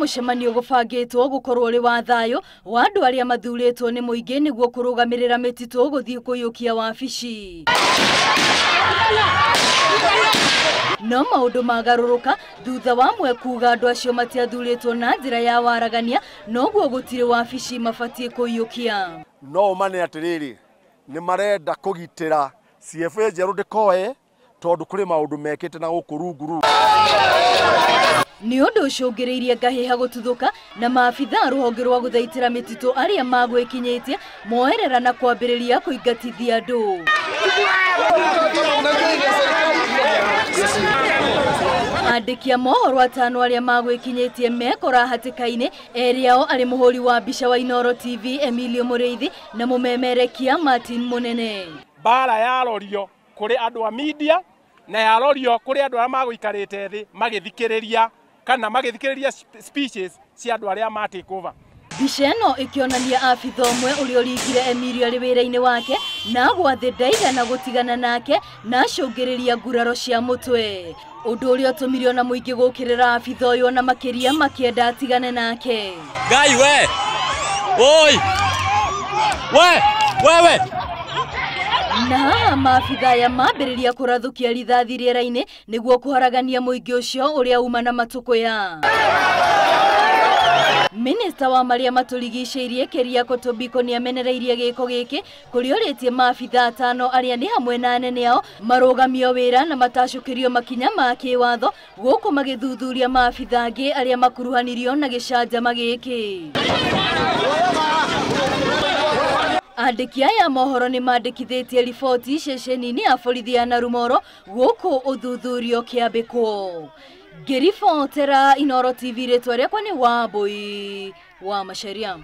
mucemanio gubangitwo gukorwo ri wa thayo wa andu aria mathuritwo ni muingi niguo kurugamirira mititu guthii kuyukia wabici. No maundu magaruruka thutha wa mwe kuga andu acio matiathuritwo na njira ya waragania noguo gutire wabici mabatie kuyukia. No mane atiriri ni marenda kugitira CFA njeru ndikoe tondu kuri maundu mekite na gukurunguru. Ni undu ucungiriirie ngahiha gututhuka na maabithaa ruhonge rwa guthaitira mititu aria megwikinyitie moerera na kwambiriria kuingatithia andu. Andiki a mohoro atano aria megwikinyitie mekora hatikaine eriao ari muhuri wa mbica wa iNooro TV Emilio Muriithi na mumemerekia Martin Munene. Bara yarorio kuri andu a media na yarorio kuri andu aria maguikarite thi magithikiriria kana magithikiriria speeches cia andu aria matake over. Mbica ĩno ikionania abitha ũmwe ũrĩa ũringire Emilio arĩ wĩra-inĩ wake na gwathĩ ndaigana gũtigana nake na acũngĩrĩria nguraro cia mũtwe, ũndũ ũrĩa ũtũmire ona mũingĩ gũkĩrĩra abitha ũyũ na makĩria makĩenda atigane nake. Ngai we! Oi! We! Na haha maabitha aya mambĩrĩria kũrathũkia rithathi rĩera-inĩ nĩguo kũharagania mũingĩ ũcio ũrĩa uma na matũkũya. Minister wa maria maturigicĩirie Keriako Tobiko ni amenereirie giko giki kurioritie maabitha atano aria ni hamwe na anene ao marugamio wira na matacukirio makinya ma kiwatho guku magithuthuria maabitha angi aria makuruhanirio na gicanjama giki. Andiki aya mohoro ni mandikithitie riboti ceceni-ni ya borithi ya Naromoru guku uthuthurio kiambikwo. Ngiribotera iNooro TV ritwa riakwa ni Wambui wa Masharia.